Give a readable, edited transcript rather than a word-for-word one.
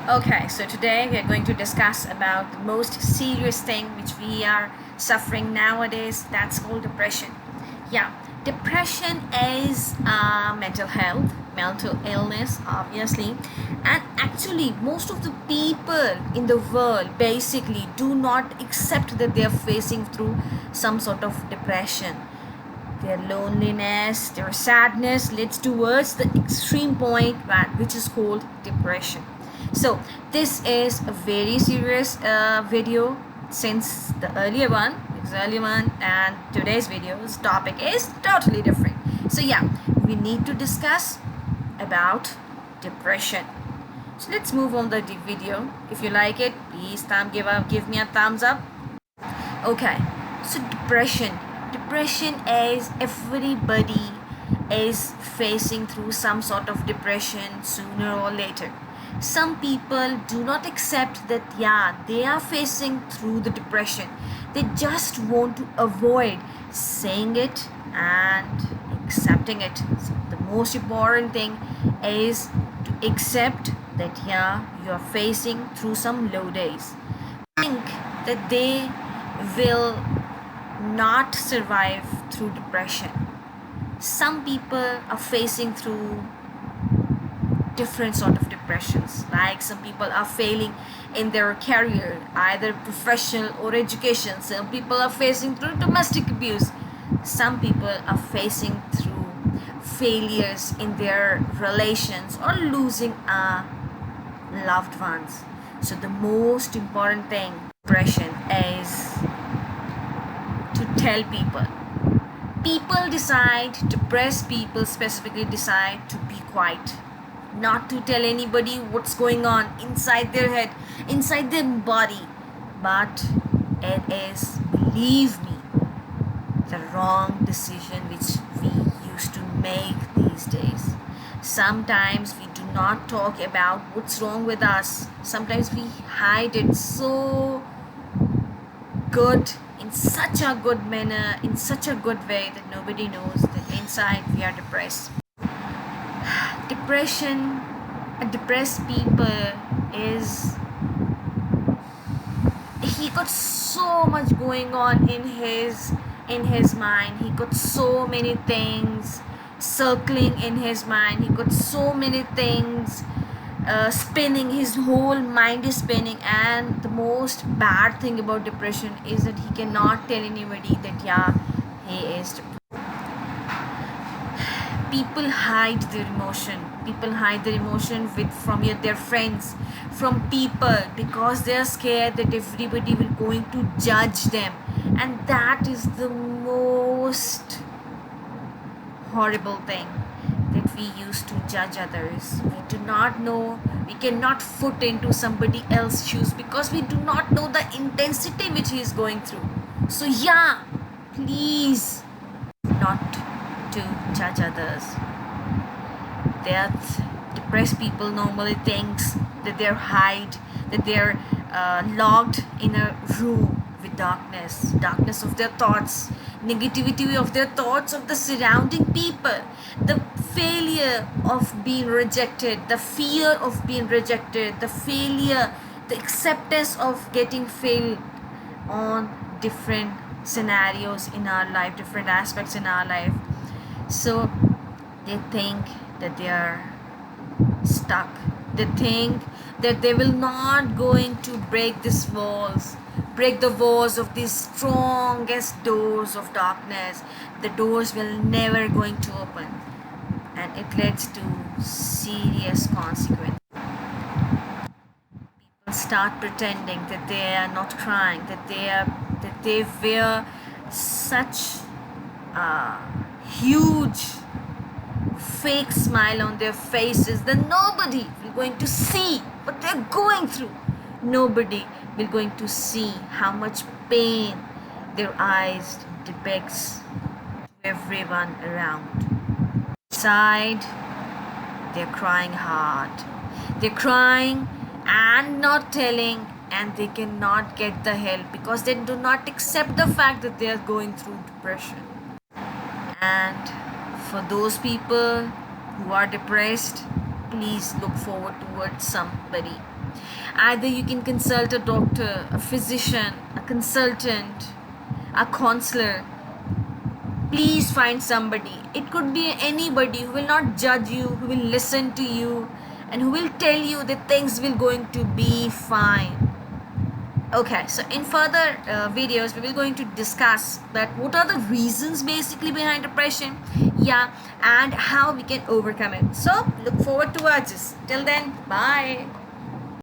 Okay, so today we are going to discuss about the most serious thing which we are suffering nowadays. That's called depression. Yeah, depression is mental health, mental illness, obviously, and actually most of the people in the world basically do not accept that they are facing through some sort of depression. Their loneliness, their sadness leads towards the extreme point which is called depression. So this is a very serious video since the earlier one, and today's video's topic is totally different. So yeah, we need to discuss about depression. So let's move on the video. If you like it, please give me a thumbs up. Okay, so depression is everybody is facing through some sort of depression sooner or later. Some people do not accept that yeah, they are facing through the depression. They just want to avoid saying it and accepting it. So the most important thing is to accept that yeah, you are facing through some low days. Think that they will not survive through depression. Some people are facing through different sort of depressions, like some people are failing in their career, either professional or education. Some people are facing through domestic abuse. Some people are facing through failures in their relations or losing loved ones. So the most important thing depression is to tell people. People decide, depressed people specifically decide to be quiet, not to tell anybody what's going on inside their head, inside their body. But it is, believe me, the wrong decision which we used to make these days. Sometimes we do not talk about what's wrong with us. Sometimes we hide it so good, in such a good manner, in such a good way that nobody knows that inside we are depressed. Depression, a depressed people is, he got so much going on in his mind. He got so many things circling in his mind. He got so many things spinning. His whole mind is spinning, and the most bad thing about depression is that he cannot tell anybody that yeah, he is depressed. People hide their emotion. People hide their emotion their friends, from people, because they are scared that everybody will going to judge them, and that is the most horrible thing, that we used to judge others. We do not know, we cannot foot into somebody else's shoes because we do not know the intensity which he is going through. So yeah, please not to judge others. That depressed people normally thinks that they're locked in a room with darkness of their thoughts, negativity of their thoughts, of the surrounding people, the failure of being rejected, the fear of being rejected, the failure, the acceptance of getting failed on different scenarios in our life, different aspects in our life. So they think that they are stuck. They think that they will not going to break the walls of these strongest doors of darkness. The doors will never going to open, and it leads to serious consequences. People start pretending that they are not crying, that they wear such a huge fake smile on their faces that nobody will going to see what they're going through. Nobody will going to see how much pain their eyes depicts to everyone around. Inside, they're crying hard. They're crying and not telling, and they cannot get the help because they do not accept the fact that they are going through depression. And for those people who are depressed, please look forward towards somebody. Either you can consult a doctor, a physician, a consultant, a counselor. Please find somebody. It could be anybody who will not judge you, who will listen to you, and who will tell you that things will going to be fine. Okay, so in further videos we will going to discuss that what are the reasons basically behind depression, yeah, and how we can overcome it. So look forward to watches. Till then, bye.